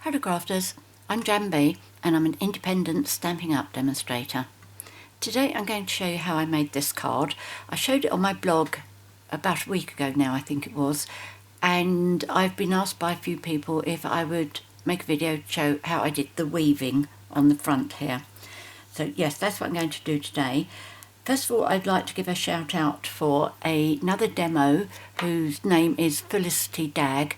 Hello crafters, I'm JanB and I'm an independent Stampin' Up demonstrator. Today I'm going to show you how I made this card. I showed it on my blog about a week ago now, I think it was, and I've been asked by a few people if I would make a video to show how I did the weaving on the front here. So yes, that's what I'm going to do today. First of all, I'd like to give a shout out for another demo whose name is Felicity Dag.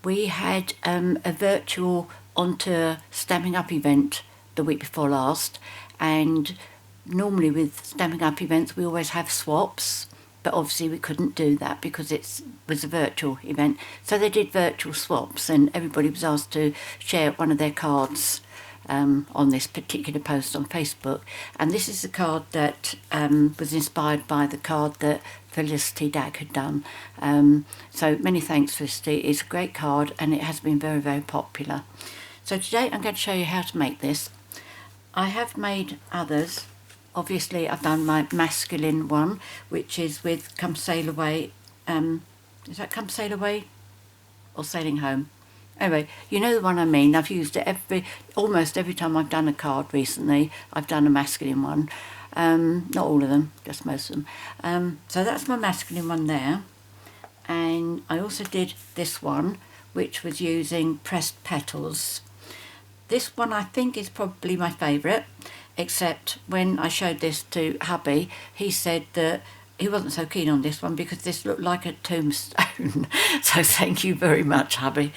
We had a virtual onto Stampin' Up event the week before last, and normally with Stampin' Up events we always have swaps, but obviously we couldn't do that because it was a virtual event. So they did virtual swaps and everybody was asked to share one of their cards on this particular post on Facebook, and this is the card that was inspired by the card that Felicity Dag had done. So many thanks, Felicity. It's a great card and it has been very, very popular. So today I'm going to show you how to make this. I have made others. Obviously I've done my masculine one, which is with Come Sail Away. Is that Come Sail Away or Sailing Home? Anyway, you know the one I mean. I've used it almost every time I've done a card recently. I've done a masculine one. Not all of them, just most of them. So that's my masculine one there. And I also did this one, which was using pressed petals. This one I think is probably my favourite, except when I showed this to hubby, he said that he wasn't so keen on this one because this looked like a tombstone. So thank you very much, hubby.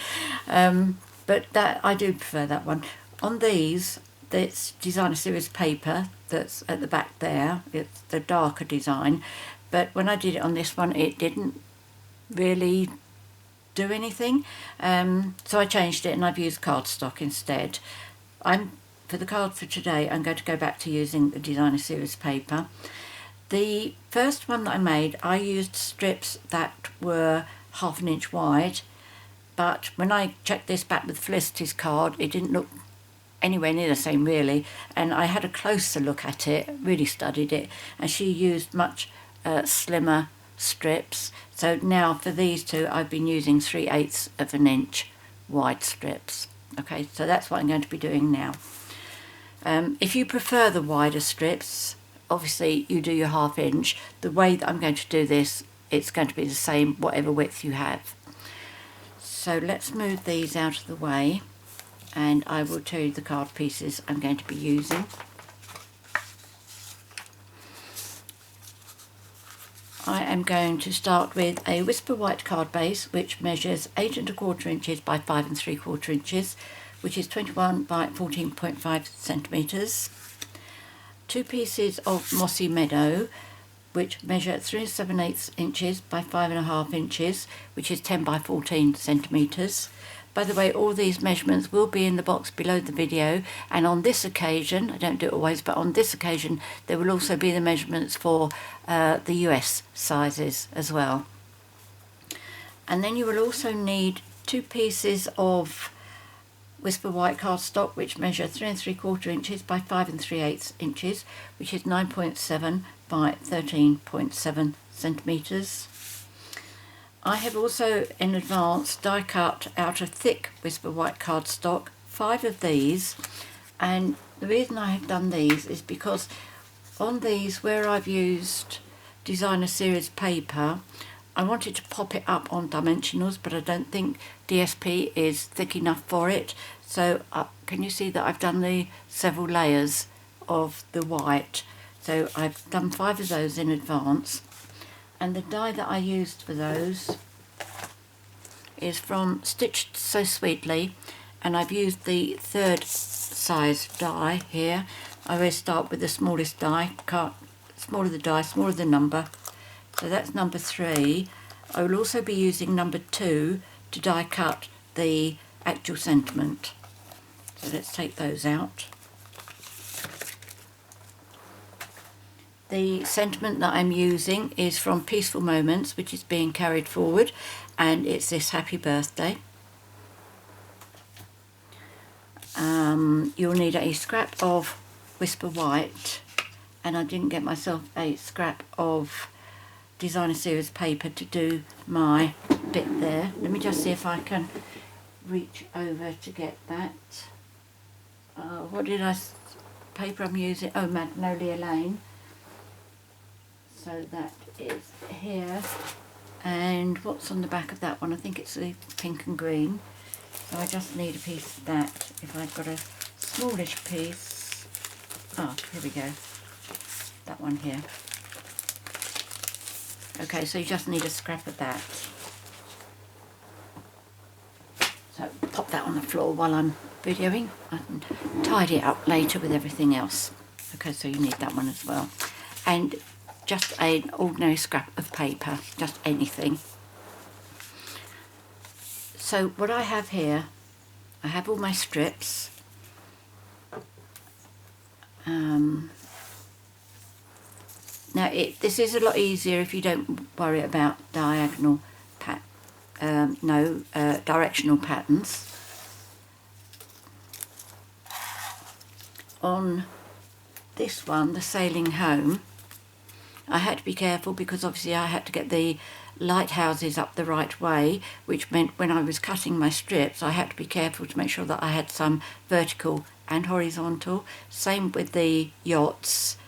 But that I do prefer that one. On these, it's Designer Series paper that's at the back there. It's the darker design. But when I did it on this one, it didn't really do anything. So I changed it and I've used cardstock instead. For the card for today, I'm going to go back to using the Designer Series paper. The first one that I made, I used strips that were 1/2 inch wide, but when I checked this back with Felicity's card, it didn't look anywhere near the same really, and I had a closer look at it, really studied it, and she used much slimmer strips. So now for these two I've been using 3/8 of an inch wide strips. Okay, so that's what I'm going to be doing now. If you prefer the wider strips, obviously you do your 1/2 inch. The way that I'm going to do this, it's going to be the same whatever width you have. So let's move these out of the way and I will tell you the card pieces I'm going to be using. I am going to start with a Whisper White card base, which measures 8 1/4 inches by 5 3/4 inches, which is 21 by 14.5 centimetres. 2 pieces of Mossy Meadow, which measure 3 7/8 inches by 5 1/2 inches, which is 10 by 14 centimetres. By the way, all these measurements will be in the box below the video, and on this occasion, I don't do it always, but on this occasion there will also be the measurements for the US sizes as well. And then you will also need 2 pieces of Whisper White Cardstock, which measure 3 3/4 inches by 5 3/8 inches, which is 9.7 by 13.7 centimetres. I have also in advance die cut out of thick Whisper White Cardstock 5 of these, and the reason I have done these is because on these where I've used Designer Series paper, I wanted to pop it up on dimensionals, but I don't think DSP is thick enough for it. So can you see that I've done the several layers of the white? So I've done 5 of those in advance. And the die that I used for those is from Stitched So Sweetly, and I've used the 3rd size die here. I always start with the smallest die. Smaller the die, smaller the number. So that's number 3. I will also be using number 2 to die cut the actual sentiment. So let's take those out. The sentiment that I'm using is from Peaceful Moments, which is being carried forward, and it's this happy birthday. You'll need a scrap of Whisper White, and I didn't get myself a scrap of Designer Series paper to do my bit there. Let me just see if I can reach over to get that. What did paper I'm using? Oh, Magnolia Lane. So that is here. And what's on the back of that one? I think it's the pink and green. So I just need a piece of that. If I've got a smallish piece. Oh, here we go. That one here. Okay, so you just need a scrap of that. So pop that on the floor while I'm videoing. I can tidy it up later with everything else. Okay, so you need that one as well. And just an ordinary scrap of paper, just anything. So what I have here, I have all my strips. Now this is a lot easier if you don't worry about diagonal directional patterns. On this one, the Sailing Home, I had to be careful because obviously I had to get the lighthouses up the right way, which meant when I was cutting my strips I had to be careful to make sure that I had some vertical and horizontal. Same with the yachts,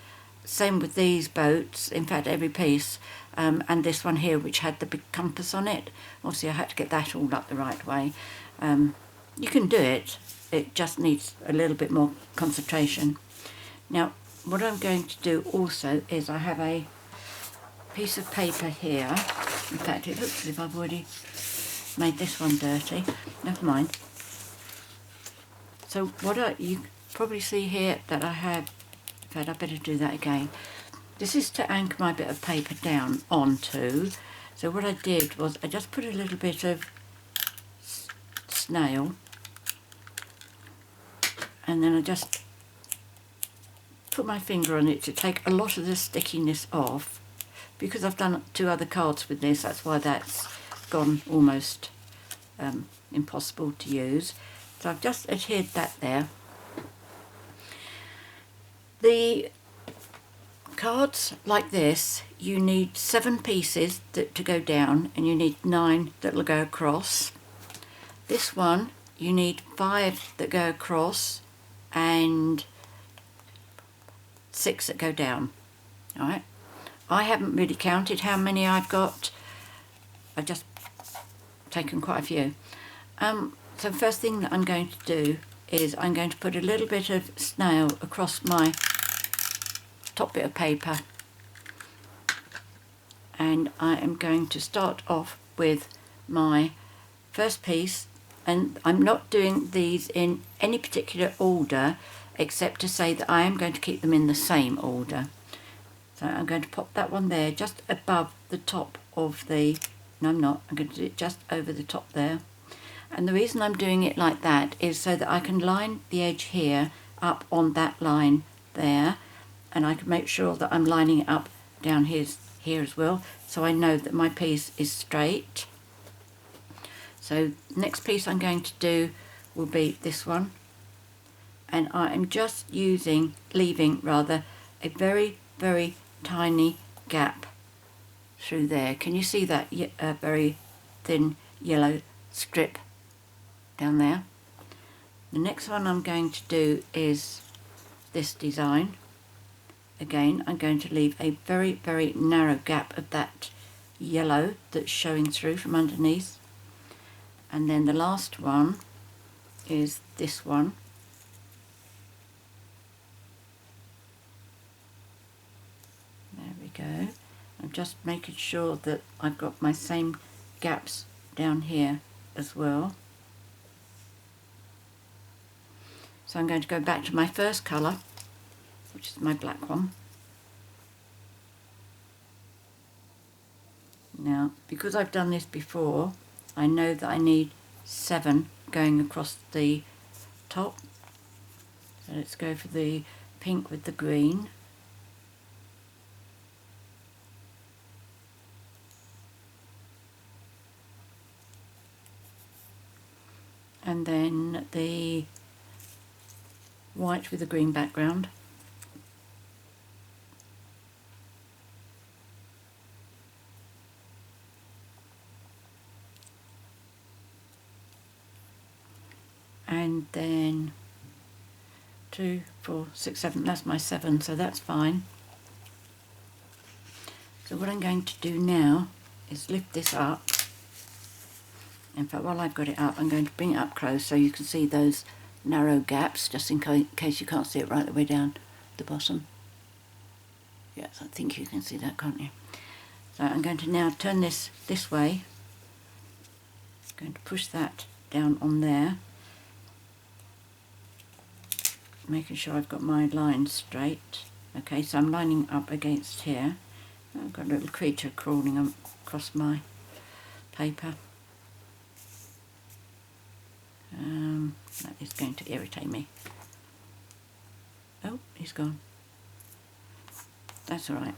same with these boats, in fact every piece, and this one here which had the big compass on it. Obviously I had to get that all up the right way. You can do it, it just needs a little bit more concentration. Now what I'm going to do also is I have a piece of paper here. In fact it looks as if I've already made this one dirty, never mind. So you probably see here that I have, in fact I better do that again. This is to anchor my bit of paper down onto. So what I did was I just put a little bit of snail and then I just put my finger on it to take a lot of the stickiness off. Because I've done 2 other cards with this, that's why that's gone almost impossible to use. So I've just adhered that there. The cards like this, you need 7 pieces to go down and you need 9 that will go across. This one you need 5 that go across and 6 that go down. Alright, I haven't really counted how many I've got. I've just taken quite a few. So the first thing that I'm going to do is I'm going to put a little bit of snail across my top bit of paper, and I am going to start off with my first piece, and I'm not doing these in any particular order except to say that I am going to keep them in the same order. So I'm going to pop that one there just above the top of the, no I'm not, I'm going to do it just over the top there. And the reason I'm doing it like that is so that I can line the edge here up on that line there, and I can make sure that I'm lining it up down here as well, so I know that my piece is straight. So next piece I'm going to do will be this one, and I am just leaving rather a very, very tiny gap through there. Can you see that very thin yellow strip down there? The next one I'm going to do is this design. Again, I'm going to leave a very, very narrow gap of that yellow that's showing through from underneath. And then the last one is this one. There we go. I'm just making sure that I've got my same gaps down here as well. So I'm going to go back to my first colour, which is my black one. Now, because I've done this before, I know that I need 7 going across the top. So let's go for the pink with the green. And then the white with the green background. then 2, 4, 6, 7, that's my 7, so that's fine. So what I'm going to do now is lift this up. In fact, while I've got it up, I'm going to bring it up close so you can see those narrow gaps, just in case you can't see it right the way down the bottom. Yes, I think you can see that, can't you? So I'm going to now turn this way. I'm going to push that down on there, making sure I've got my lines straight. Okay, so I'm lining up against here. I've got a little creature crawling across my paper. That is going to irritate me. Oh, he's gone. That's all right.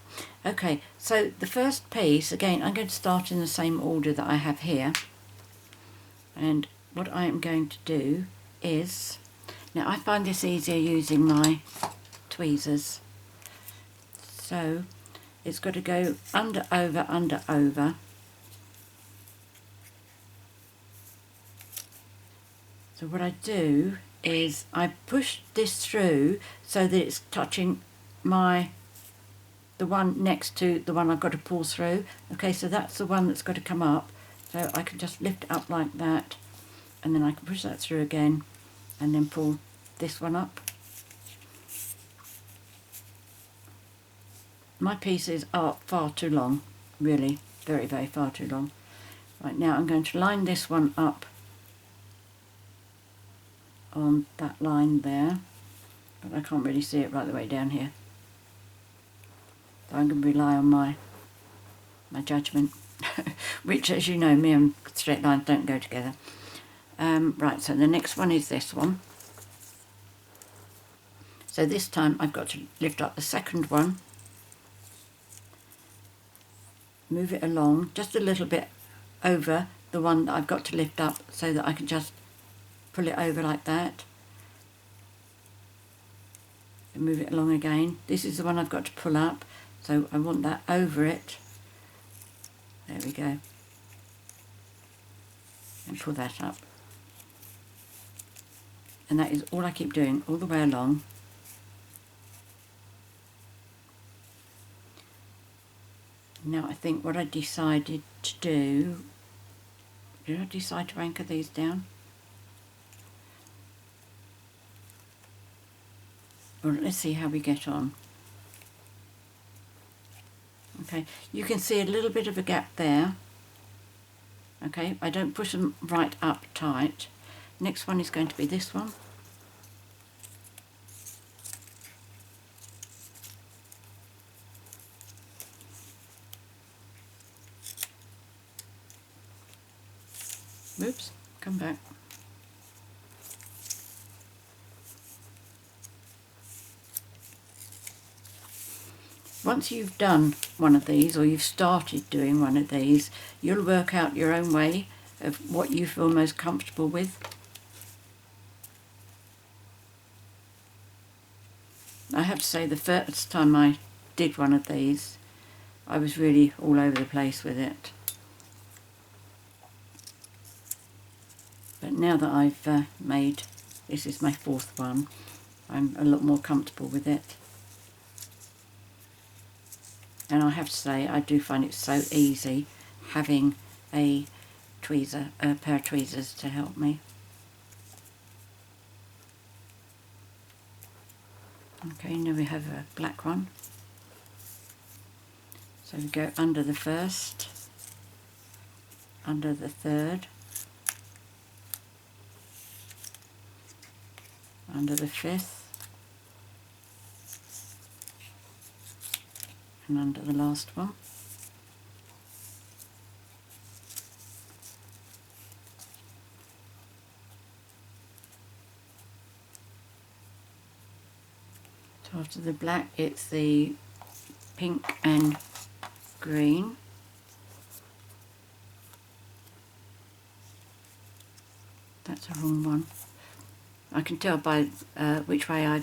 Okay, so the first piece, again, I'm going to start in the same order that I have here. And what I am going to do is, now I find this easier using my tweezers. So it's got to go under, over, under, over. So what I do is I push this through so that it's touching the one next to the one I've got to pull through. Okay, so that's the one that's got to come up. So I can just lift it up like that, and then I can push that through again, and then pull this one up. My pieces are far too long, really, very, very far too long. Right, now I'm going to line this one up on that line there, but I can't really see it right the way down here. So I'm going to rely on my judgment, which, as you know, me and straight lines don't go together. Right, so the next one is this one. So this time I've got to lift up the second one, move it along just a little bit over the one that I've got to lift up, so that I can just pull it over like that and move it along again. This is the one I've got to pull up, so I want that over it. There we go. And pull that up. And that is all I keep doing all the way along. Now I think what I decided to do, did I decide to anchor these down? Well, let's see how we get on. Okay, you can see a little bit of a gap there. Okay, I don't push them right up tight. Next one is going to be this one. Whoops, come back. Once you've done one of these, or you've started doing one of these, you'll work out your own way of what you feel most comfortable with. I have to say, the first time I did one of these, I was really all over the place with it. But now that I've made, this is my fourth one, I'm a lot more comfortable with it. And I have to say, I do find it so easy having a tweezer, a pair of tweezers to help me. Okay, now we have a black one. So we go under the first, under the third, under the fifth, and under the last one. So after the black, it's the pink and green. That's the wrong one. I can tell by which way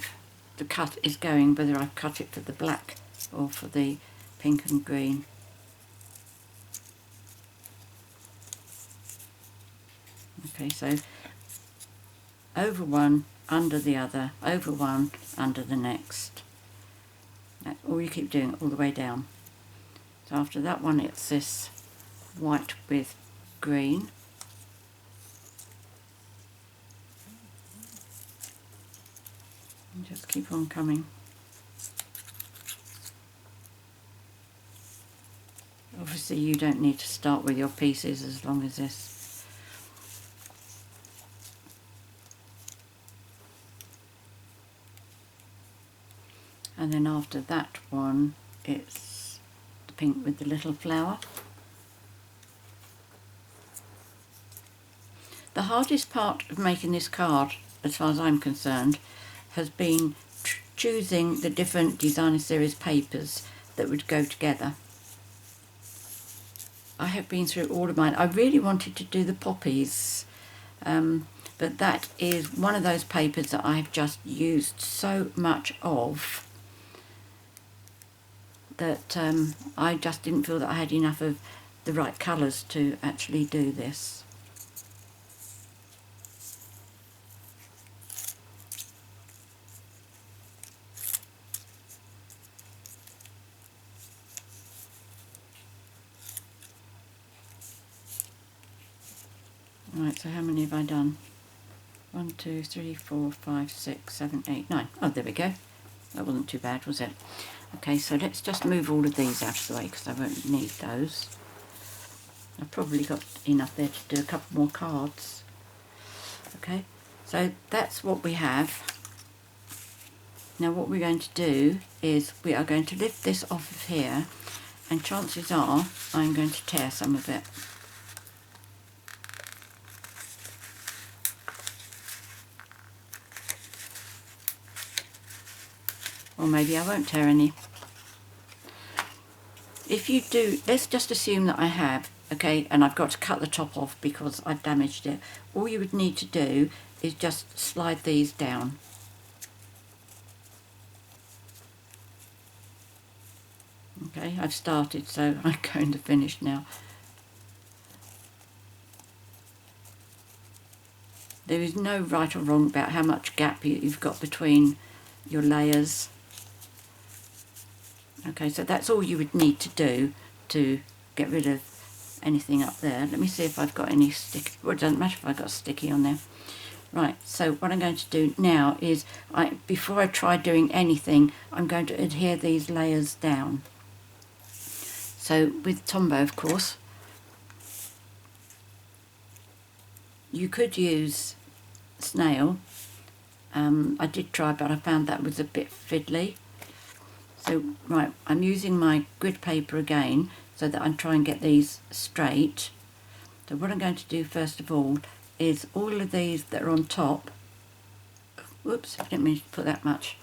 the cut is going, whether I've cut it for the black or for the pink and green. Okay, so over one, under the other, over one, under the next. That's all you keep doing all the way down. So after that one it's this white with green. And just keep on coming. Obviously you don't need to start with your pieces as long as this. And then after that one it's the pink with the little flower. The hardest part of making this card, as far as I'm concerned, has been choosing the different designer series papers that would go together. I have been through all of mine. I really wanted to do the poppies, but that is one of those papers that I've just used so much of that I just didn't feel that I had enough of the right colours to actually do this. Right, so how many have I done? 1, 2, 3, 4, 5, 6, 7, 8, 9. Oh, there we go. That wasn't too bad, was it? Okay, so let's just move all of these out of the way because I won't need those. I've probably got enough there to do a couple more cards. Okay, so that's what we have. Now what we're going to do is we are going to lift this off of here, and chances are I'm going to tear some of it. Or maybe I won't tear any. If you do, let's just assume that I have, okay, and I've got to cut the top off because I've damaged it. All you would need to do is just slide these down. Okay, I've started, so I'm going to finish now. There is no right or wrong about how much gap you've got between your layers. Okay, so that's all you would need to do to get rid of anything up there. Let me see if I've got any sticky. Well, it doesn't matter if I've got sticky on there. Right, so what I'm going to do now is, before I try doing anything, I'm going to adhere these layers down. So with Tombow, of course, you could use snail. I did try, but I found that was a bit fiddly. So, right, I'm using my grid paper again so that I'm trying to get these straight. So what I'm going to do first of all is all of these that are on top. Whoops, I didn't mean to put that much.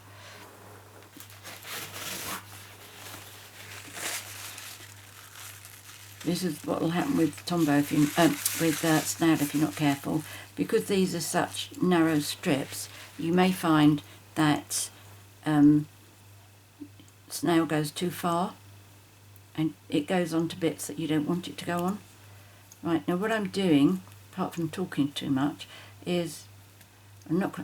This is what will happen with Tombow if you, with snail if you're not careful. Because these are such narrow strips, you may find that snail goes too far and it goes on to bits that you don't want it to go on. Right, now what I'm doing, apart from talking too much, is I'm not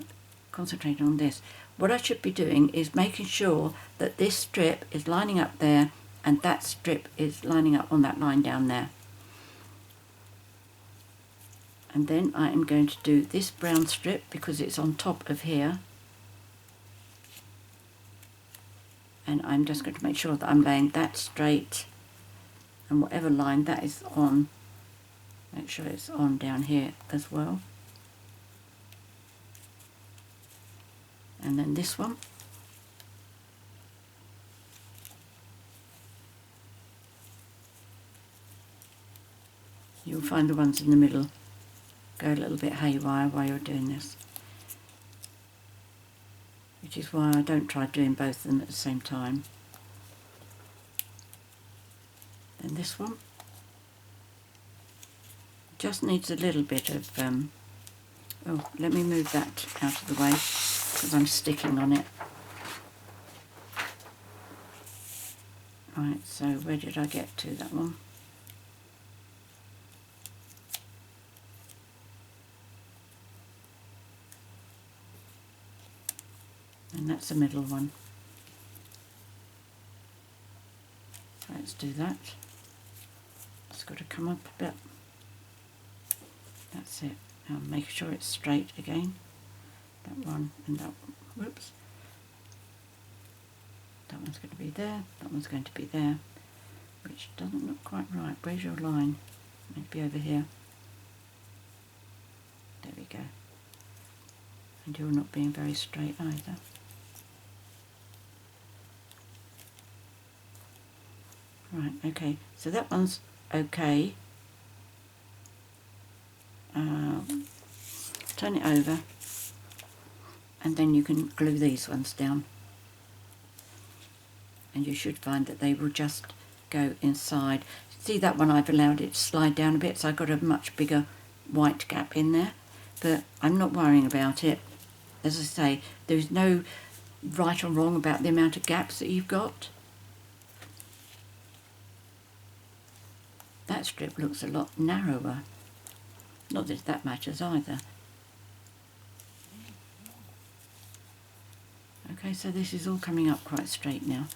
concentrating on this. What I should be doing is making sure that this strip is lining up there and that strip is lining up on that line down there. And then I am going to do this brown strip because it's on top of here. And I'm just going to make sure that I'm laying that straight, and whatever line that is on, make sure it's on down here as well. And then this one. You'll find the ones in the middle go a little bit haywire while you're doing this, which is why I don't try doing both of them at the same time. Then this one just needs a little bit of oh, let me move that out of the way because I'm sticking on it. Right, so where did I get to? That one. And that's the middle one. Let's do that. It's got to come up a bit. That's it. Now make sure it's straight again. That one and that one. Whoops. That one's going to be there. That one's going to be there. Which doesn't look quite right. Where's your line? Maybe over here. There we go. And you're not being very straight either. Right, okay, so that one's okay. Turn it over and then you can glue these ones down. And you should find that they will just go inside. See that one, I've allowed it to slide down a bit, so I've got a much bigger white gap in there. But I'm not worrying about it. As I say, there's no right or wrong about the amount of gaps that you've got. That strip looks a lot narrower. Not that that matters either. Okay, so this is all coming up quite straight now.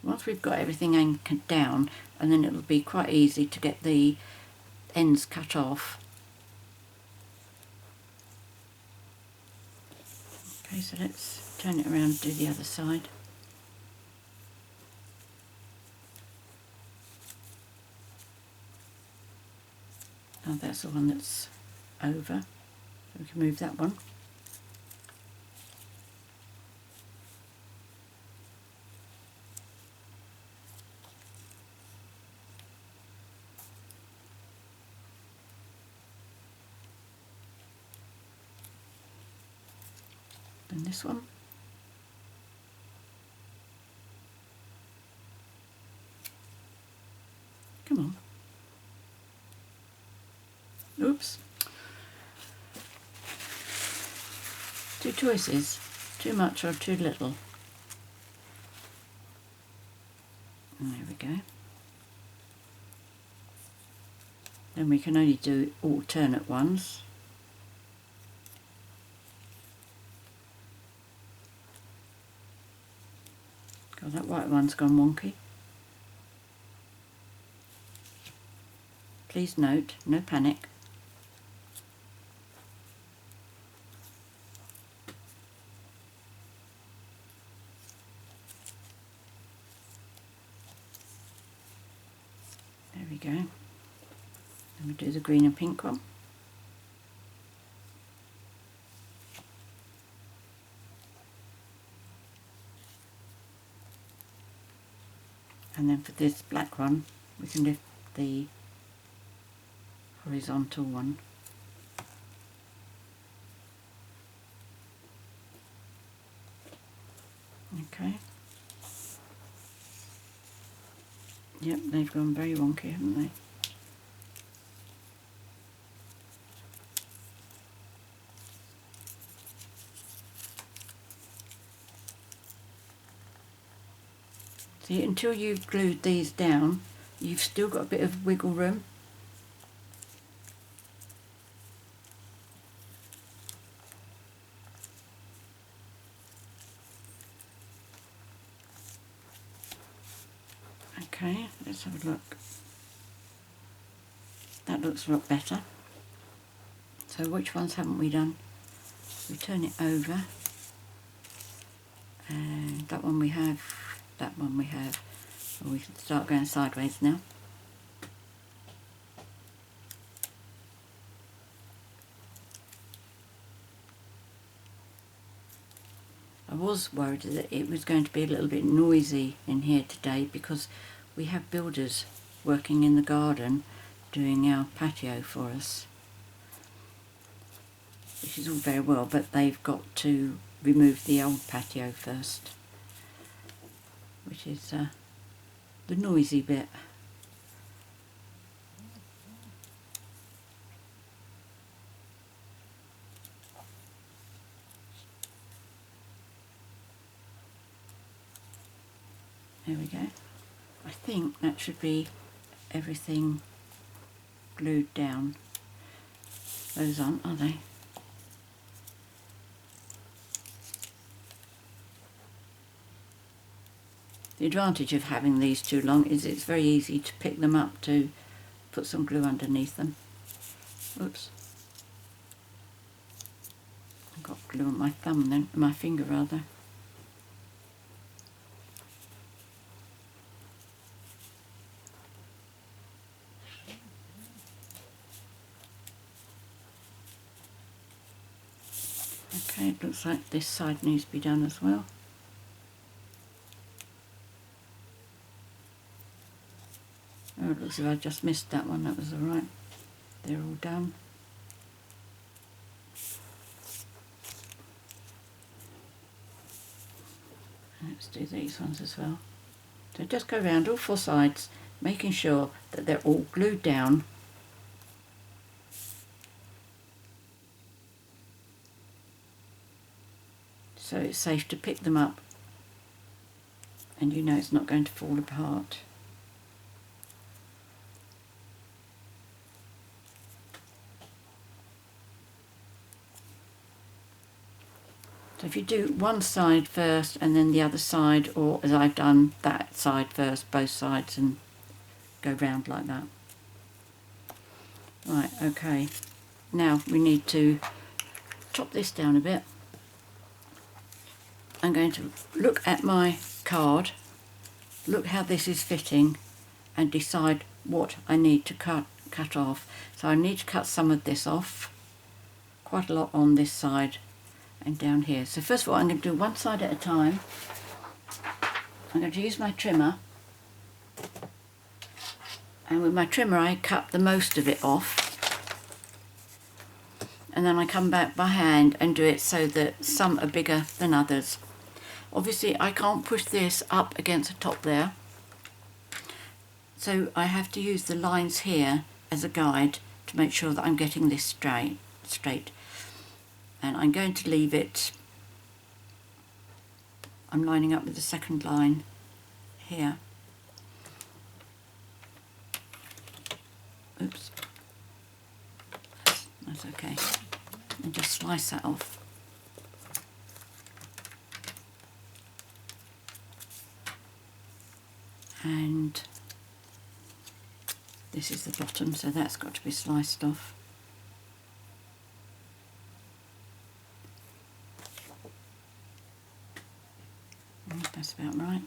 Once we've got everything anchored down, and then it'll be quite easy to get the ends cut off. Okay, so let's turn it around and do the other side. Now that's the one that's over, so we can move that one. And this one. Come on. Oops. Two choices. Too much or too little. And there we go. Then we can only do alternate ones. God, that white one's gone wonky. Please note, no panic. There we go. Then we do the green and pink one. And then for this black one, we can lift the horizontal one. Okay. Yep, they've gone very wonky, haven't they? See, until you've glued these down, you've still got a bit of wiggle room. Okay, let's have a look. That looks a lot better. So which ones haven't we done? We turn it over. And that one we have, that one we have. Well, we can start going sideways now. I was worried that it was going to be a little bit noisy in here today because we have builders working in the garden doing our patio for us, which is all very well, but they've got to remove the old patio first, which is the noisy bit. There we go. I think that should be everything glued down. Those aren't, are they? The advantage of having these too long is it's very easy to pick them up to put some glue underneath them. Oops. I've got glue on my thumb then, my finger rather. Okay, it looks like this side needs to be done as well. Oh, it looks as if I just missed that one, that was alright. They're all done. Let's do these ones as well. So just go around all four sides, making sure that they're all glued down. So it's safe to pick them up and you know it's not going to fall apart. So if you do one side first and then the other side, or as I've done, that side first, both sides, and go round like that. Right, okay. Now we need to chop this down a bit. I'm going to look at my card, look how this is fitting, and decide what I need to cut off. So I need to cut some of this off, quite a lot on this side and down here. So first of all, I'm going to do one side at a time. I'm going to use my trimmer, and with my trimmer I cut the most of it off, and then I come back by hand and do it so that some are bigger than others. Obviously I can't push this up against the top there, so I have to use the lines here as a guide to make sure that I'm getting this straight. And I'm going to leave it, I'm lining up with the second line here. Oops, that's okay. And just slice that off. And this is the bottom, so that's got to be sliced off. That's about right.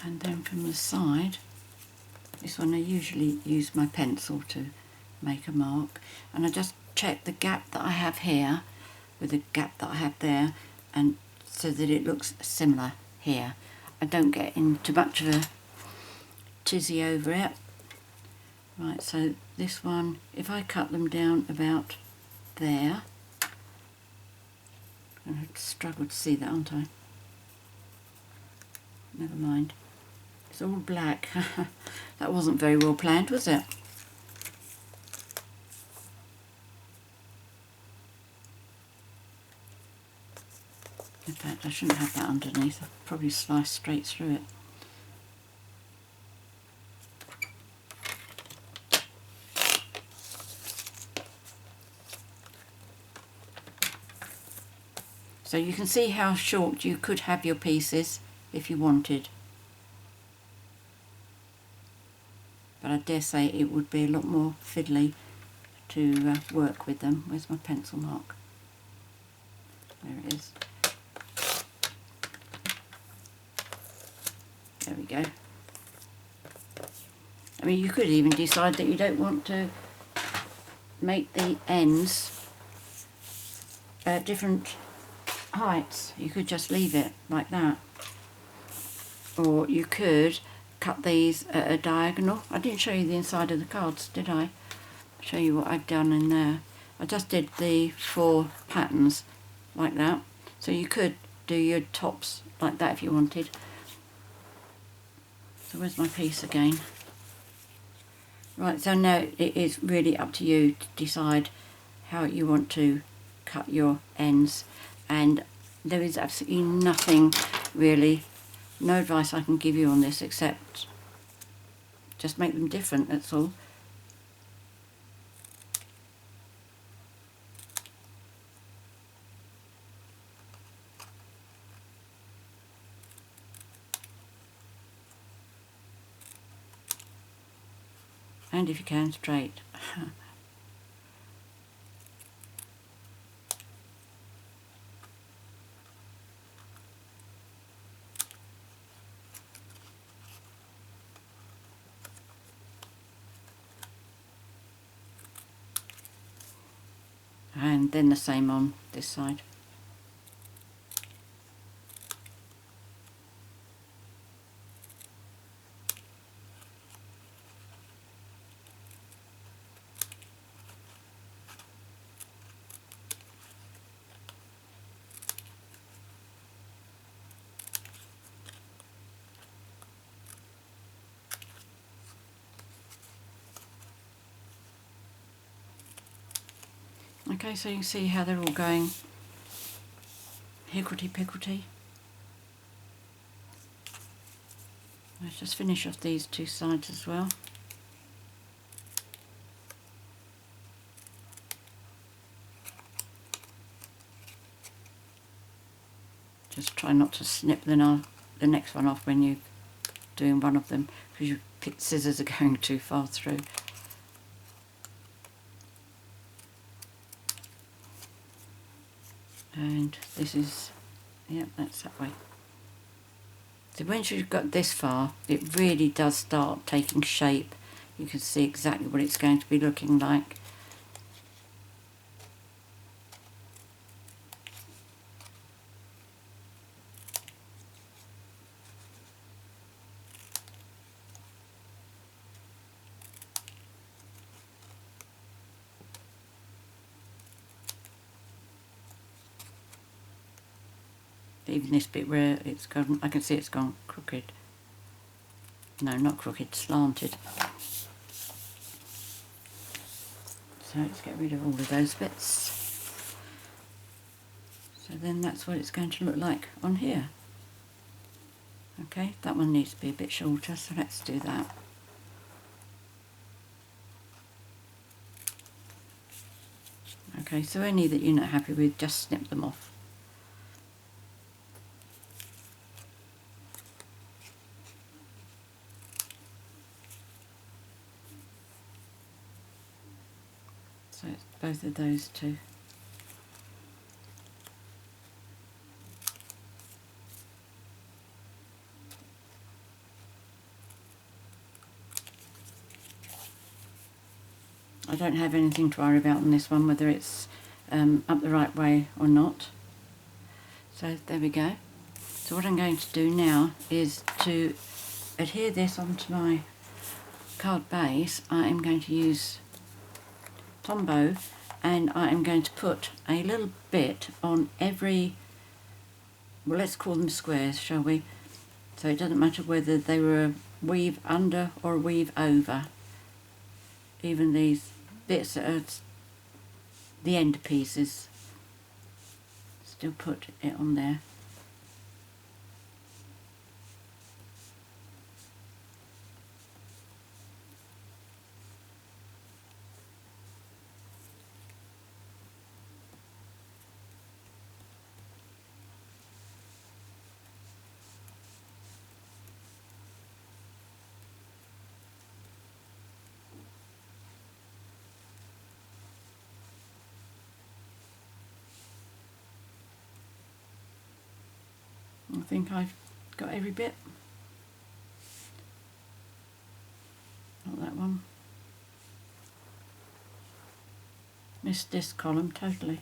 And then from the side, this one I usually use my pencil to make a mark, and I just check the gap that I have here with the gap that I have there, and so that it looks similar here. I don't get into much of a tizzy over it. Right, so this one, if I cut them down about there, I'm going to struggle to see that, aren't I? Never mind. It's all black. That wasn't very well planned, was it? In fact, I shouldn't have that underneath. I'll probably slice straight through it. So you can see how short you could have your pieces if you wanted. But I dare say it would be a lot more fiddly to work with them. Where's my pencil mark? There it is. There we go. I mean, you could even decide that you don't want to make the ends different heights. You could just leave it like that. Or you could cut these at a diagonal. I didn't show you the inside of the cards, did I? I'll show you what I've done in there. I just did the 4 patterns like that. So you could do your tops like that if you wanted. So where's my piece again? Right, so now it is really up to you to decide how you want to cut your ends, and there is absolutely nothing really, no advice I can give you on this except just make them different, that's all. And if you can, straight. And then the same on this side. Okay, so you can see how they're all going hicklety-picklety. Let's just finish off these two sides as well. Just try not to snip the next one off when you're doing one of them, because your scissors are going too far through. And this is, yeah, that's that way. So once you've got this far, it really does start taking shape. You can see exactly what it's going to be looking like. Even this bit where it's gone, I can see it's gone crooked. No, not crooked, slanted. So let's get rid of all of those bits. So then that's what it's going to look like on here. Okay, that one needs to be a bit shorter, so let's do that. Okay, so any that you're not happy with, just snip them off. So it's both of those two. I don't have anything to worry about on this one, whether it's up the right way or not. So there we go. So what I'm going to do now is to adhere this onto my card base. I am going to use Tombow, and I am going to put a little bit on every, well, let's call them squares, shall we? So it doesn't matter whether they were a weave under or a weave over. Even these bits that are the end pieces, still put it on there. I think I've got every bit. Not that one. Missed this column totally.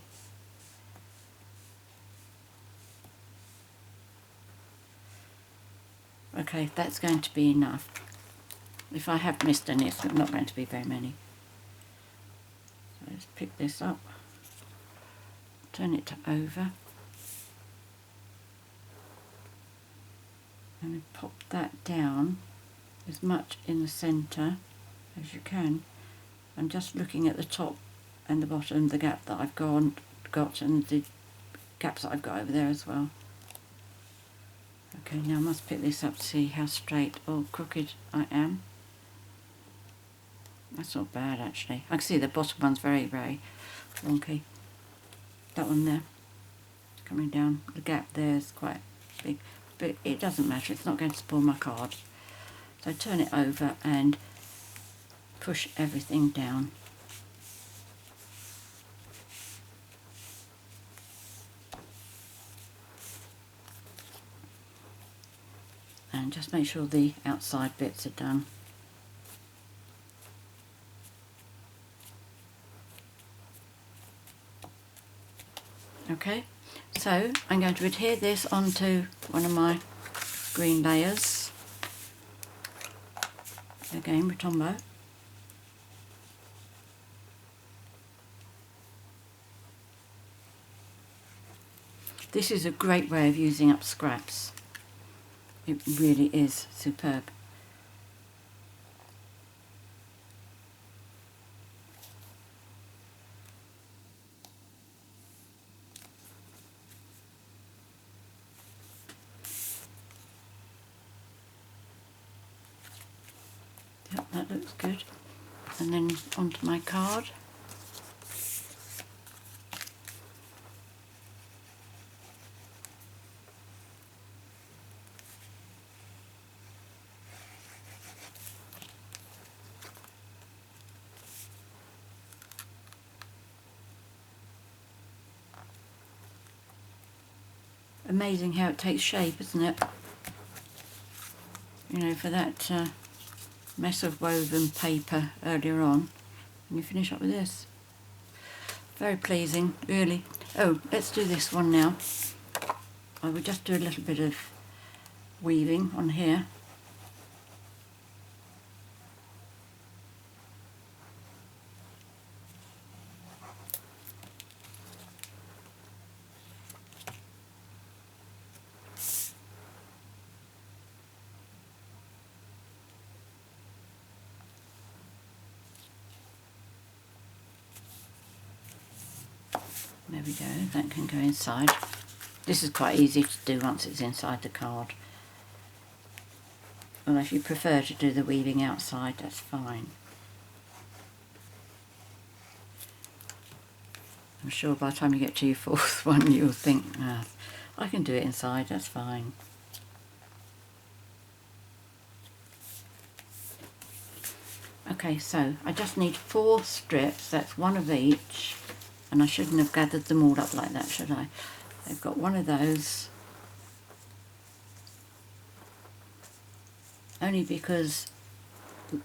Okay, that's going to be enough. If I have missed any, it's not going to be very many. So let's pick this up, turn it to over, and pop that down as much in the centre as you can. I'm just looking at the top and the bottom, the gap that I've gone got and the gaps that I've got over there as well. Okay, now I must pick this up to see how straight or crooked I am. That's not bad actually. I can see the bottom one's very, very wonky. That one there, coming down, the gap there is quite big, but it doesn't matter, it's not going to spoil my card. So turn it over and push everything down. And just make sure the outside bits are done. Okay, so I'm going to adhere this onto one of my green layers. Again with Tombow. This is a great way of using up scraps. It really is superb. Yep, that looks good. And then onto my card. Amazing how it takes shape, isn't it? You know, for that mess of woven paper earlier on, and you finish up with this. Very pleasing, really. Oh, let's do this one now. I will just do a little bit of weaving on here. There we go, that can go inside. This is quite easy to do once it's inside the card. Well, if you prefer to do the weaving outside, that's fine. I'm sure by the time you get to your fourth one, you'll think, ah, I can do it inside, that's fine. Okay, so I just need 4 strips, that's one of each. And I shouldn't have gathered them all up like that, should I? They've got one of those. Only because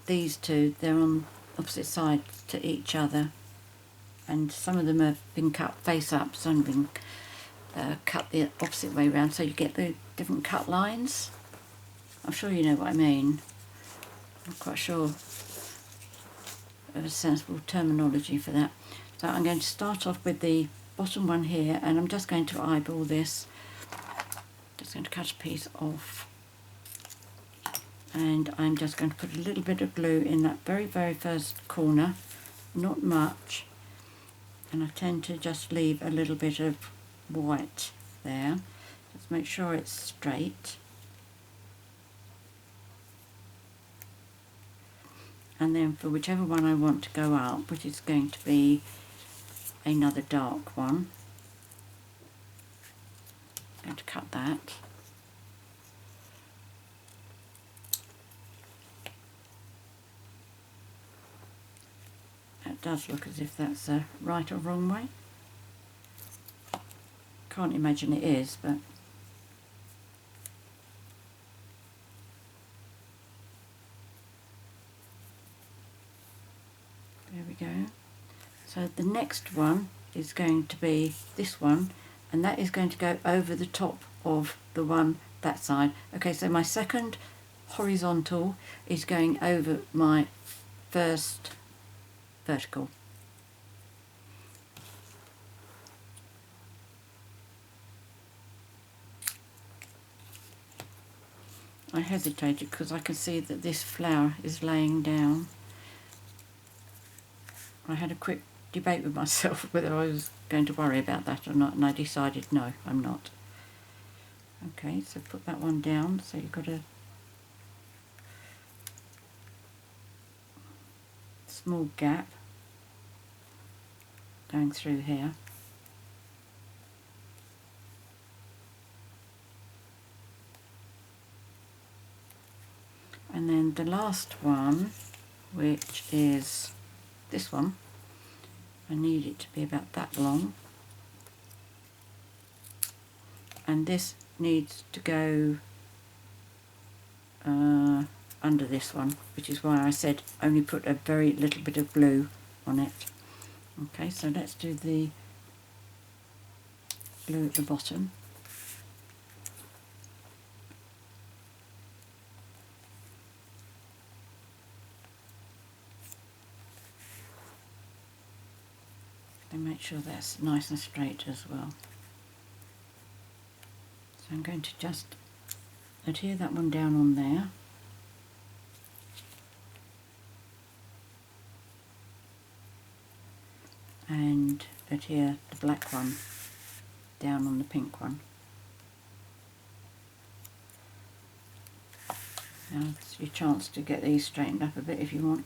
these two, they're on opposite sides to each other. And some of them have been cut face up, some have been cut the opposite way around, so you get the different cut lines. I'm sure you know what I mean. I'm quite sure of a sensible terminology for that. So I'm going to start off with the bottom one here, and I'm just going to eyeball this. Just going to cut a piece off. And I'm just going to put a little bit of glue in that very, very first corner. Not much. And I tend to just leave a little bit of white there. Just make sure it's straight. And then for whichever one I want to go up, which is going to be another dark one, I'm going to cut that. That does look as if that's a right or wrong way. Can't imagine it is, but there we go. So the next one is going to be this one, and that is going to go over the top of the one that side. Okay, so my second horizontal is going over my first vertical. I hesitated because I can see that this flower is laying down. I had a quick debate with myself whether I was going to worry about that or not, and I decided no, I'm not. Okay, so put that one down, so you've got a small gap going through here. And then the last one, which is this one, I need it to be about that long, and this needs to go under this one, which is why I said only put a very little bit of glue on it. Okay, so let's do the glue at the bottom. And make sure that's nice and straight as well. So I'm going to just adhere that one down on there. And adhere the black one down on the pink one. Now it's your chance to get these straightened up a bit if you want.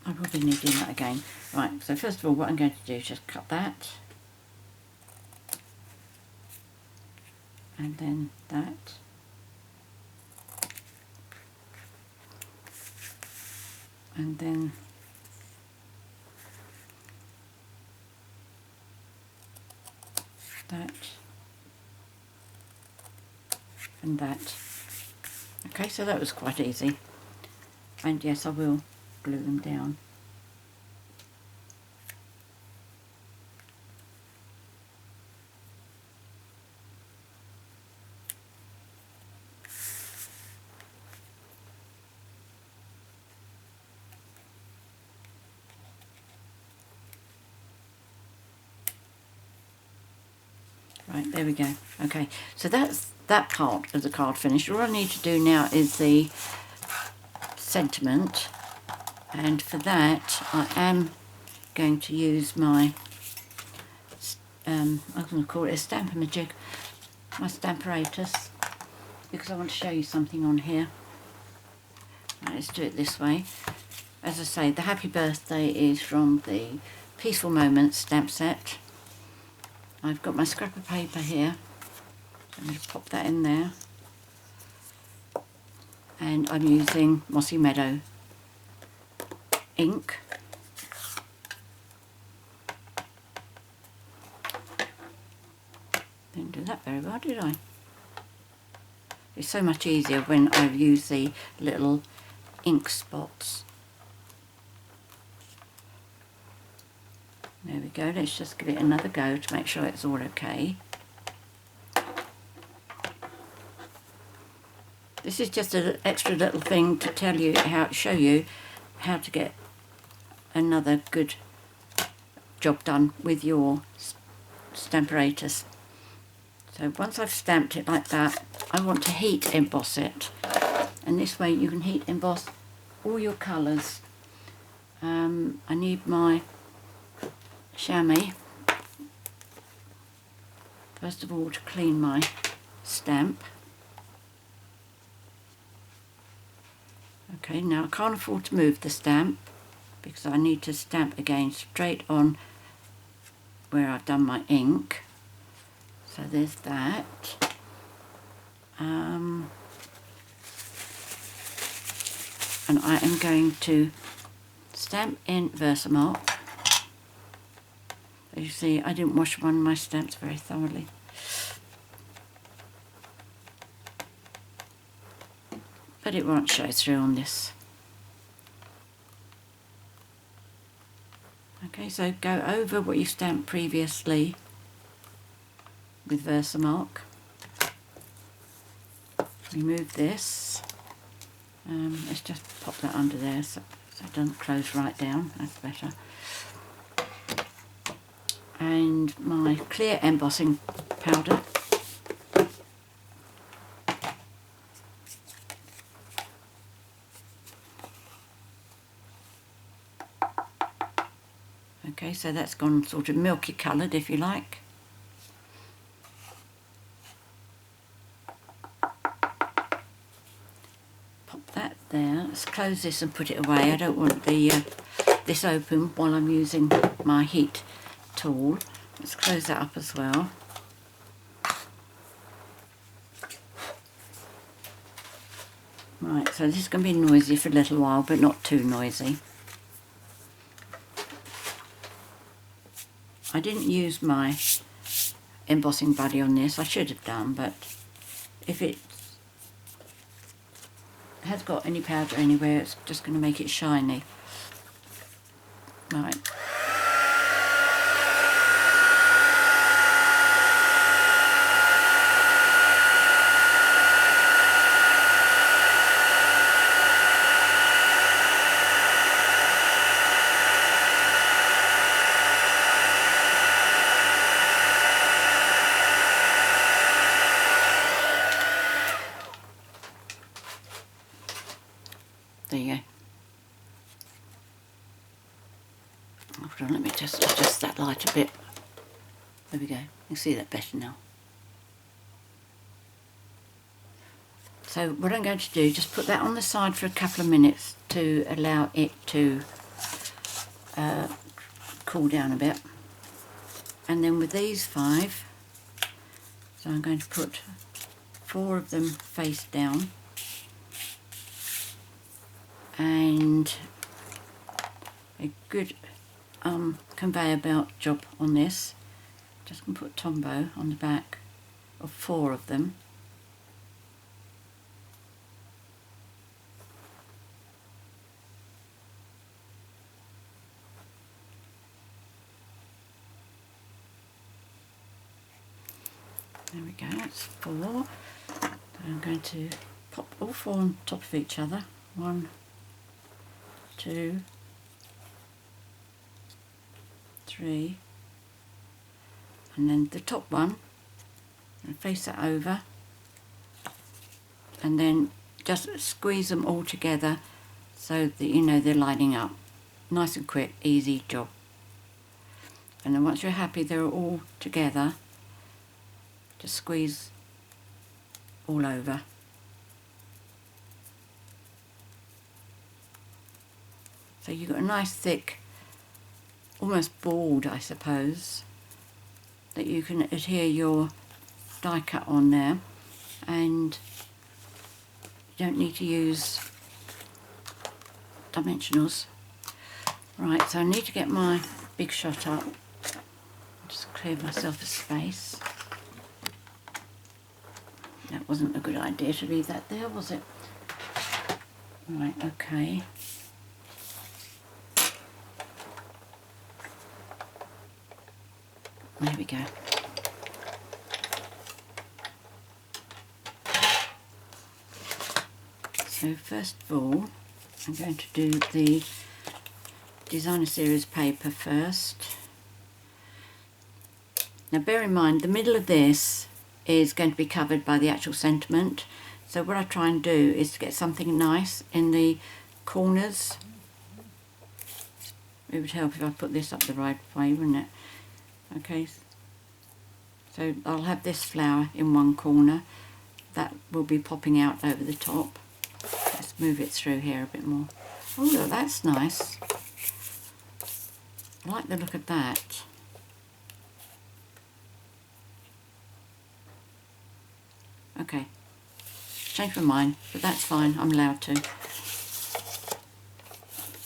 I probably need to do that again. Right, so first of all what I'm going to do is just cut that. And then that. And then that. And that. Okay, so that was quite easy. And yes, I will glue them down. Right, there we go. Okay, so that's that part of the card finished. All I need to do now is the sentiment, and for that I am going to use my I'm going to call it a Stampin', my Stamparatus, because I want to show you something on here. Right, let's do it this way. As I say, the Happy Birthday is from the Peaceful Moments stamp set. I've got my scrap of paper here. I'm going to pop that in there. And I'm using Mossy Meadow ink. Didn't do that very well, did I? It's so much easier when I use the little ink spots. There we go, let's just give it another go to make sure it's all okay. This is just an extra little thing to tell you show you how to get another good job done with your Stamparatus. So once I've stamped it like that, I want to heat emboss it. And this way you can heat emboss all your colours. I need my chamois first of all to clean my stamp. Okay, now I can't afford to move the stamp because I need to stamp again straight on where I've done my ink. So there's that. And I am going to stamp in Versamark. As you see, I didn't wash one of my stamps very thoroughly. But it won't show through on this. Okay, so go over what you stamped previously with Versamark. Remove this. Let's just pop that under there so it doesn't close right down. That's better. and my clear embossing powder. Okay, so that's gone sort of milky coloured, if you like. Pop that there. Let's close this and put it away. I don't want the this open while I'm using my heat tool. Let's close that up as well. Right, so this is going to be noisy for a little while, but not too noisy. I didn't use my embossing buddy on this. I should have done, but if it has got any powder anywhere, it's just going to make it shiny. Right. There you go. Hold on, let me just adjust that light a bit. There we go. You can see that better now. So what I'm going to do, just put that on the side for a couple of minutes to allow it to cool down a bit. And then with these 5, so I'm going to put 4 of them face down. And a good conveyor belt job on this. Just going to put Tombow on the back of 4 of them. There we go, that's 4. I'm going to pop all 4 on top of each other. 1, 2, 3, and then the top one, and face that over, and then just squeeze them all together so that you know they're lining up. Nice and quick, easy job. And then once you're happy they're all together, just squeeze all over. So you've got a nice thick, almost board I suppose, that you can adhere your die cut on there, and you don't need to use dimensionals. Right, so I need to get my big shot up. Just clear myself a space. That wasn't a good idea to leave that there, was it? Right, okay. There we go. So first of all, I'm going to do the designer series paper first. Now bear in mind the middle of this is going to be covered by the actual sentiment, so what I try and do is to get something nice in the corners. It would help if I put this up the right way, wouldn't it? Okay, so I'll have this flower in one corner that will be popping out over the top. Let's move it through here a bit more. Oh look, that's nice. I like the look of that. Okay, changed my mind, but that's fine, I'm allowed to.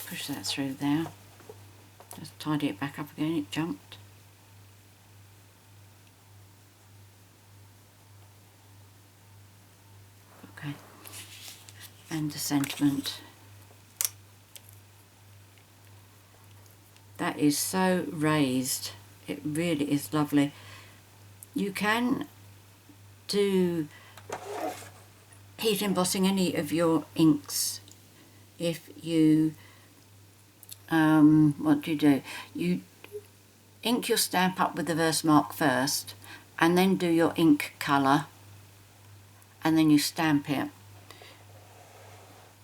Push that through there. Just tidy it back up again, it jumped. Okay, and the sentiment. That is so raised, it really is lovely. You can do heat embossing any of your inks if you what do? You ink your stamp up with the Versamark first, and then do your ink colour, and then you stamp it.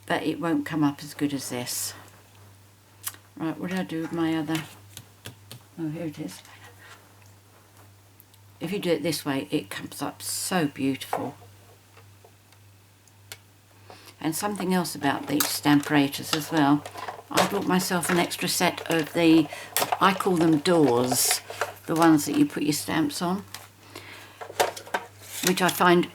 But it won't come up as good as this. Right, what did I do with my other? Oh, here it is. If you do it this way, it comes up so beautiful. And something else about these Stamperators as well. I bought myself an extra set of the, I call them doors, the ones that you put your stamps on, which I find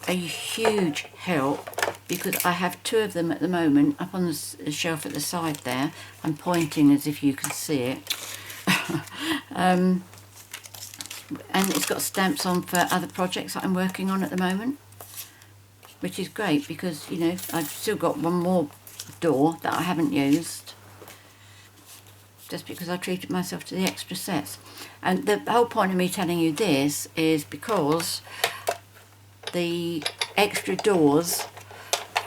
a huge help, because I have 2 of them at the moment up on the shelf at the side there. I'm pointing as if you can see it. And it's got stamps on for other projects that I'm working on at the moment, which is great because, you know, I've still got one more door that I haven't used, just because I treated myself to the extra sets. And the whole point of me telling you this is because the extra doors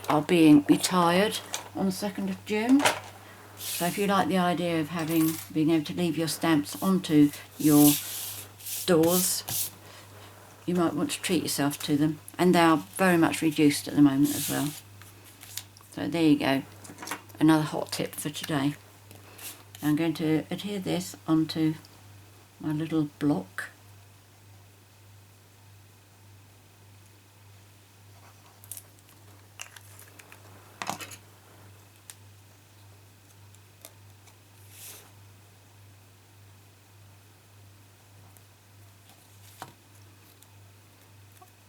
are being retired on the 2nd of June. So if you like the idea of being able to leave your stamps onto your doors, you might want to treat yourself to them. And they are very much reduced at the moment as well. So there you go, another hot tip for today. I'm going to adhere this onto my little block.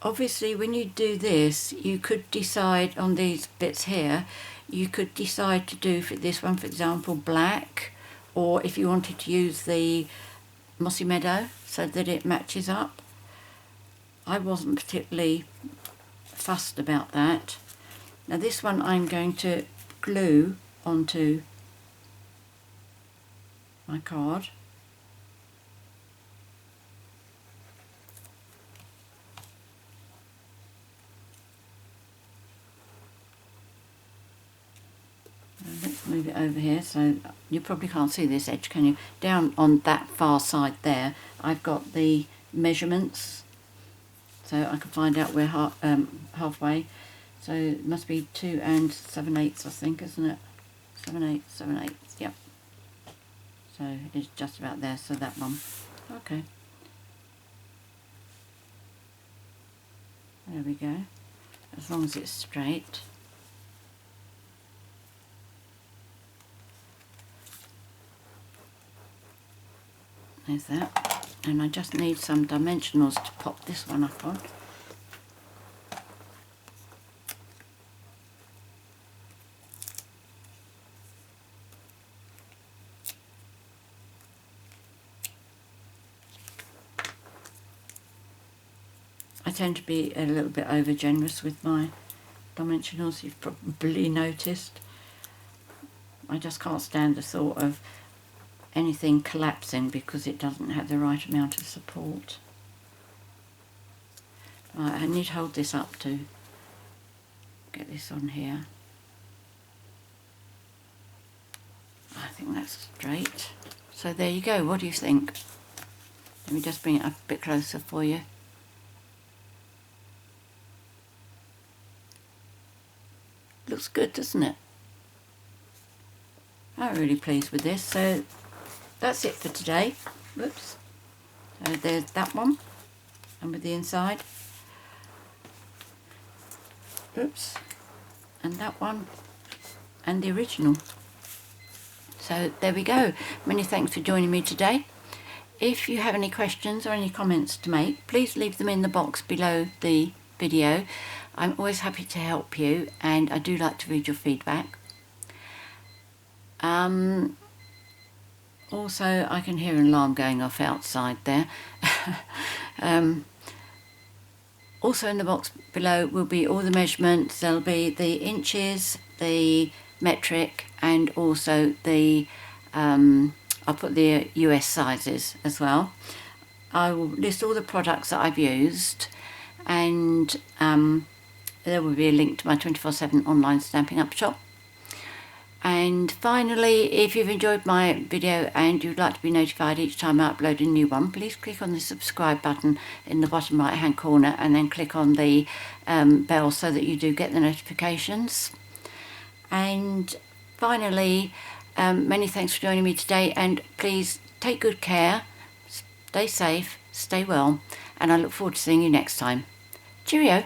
Obviously, when you do this, you could decide on these bits here, you could decide to do for this one, for example, black, or if you wanted to use the Mossy Meadow so that it matches up. I wasn't particularly fussed about that. Now this one I'm going to glue onto my card. Let's move it over here, so you probably can't see this edge, can you? Down on that far side there, I've got the measurements, so I can find out we're halfway. So it must be 2 7/8, I think, isn't it? 7/8, yep. So it's just about there, so that one. Okay. There we go. As long as it's straight. There's that. And I just need some dimensionals to pop this one up on. I tend to be a little bit over generous with my dimensionals, you've probably noticed. I just can't stand the thought of anything collapsing because it doesn't have the right amount of support. Right, I need to hold this up to get this on here. I think that's straight. So there you go, what do you think? Let me just bring it up a bit closer for you. Looks good, doesn't it? I'm really pleased with this. So that's it for today. Whoops. So there's that one, and with the inside. Oops. And that one, and the original. So there we go. Many thanks for joining me today. If you have any questions or any comments to make, please leave them in the box below the video. I'm always happy to help you, and I do like to read your feedback. Also, I can hear an alarm going off outside there. Also in the box below will be all the measurements. There'll be the inches, the metric, and also the I'll put the US sizes as well. I will list all the products that I've used, and there will be a link to my 24/7 online Stampin' Up shop. And finally, if you've enjoyed my video and you'd like to be notified each time I upload a new one, please click on the subscribe button in the bottom right hand corner and then click on the bell so that you do get the notifications. And finally, many thanks for joining me today, and please take good care, stay safe, stay well, and I look forward to seeing you next time. Cheerio!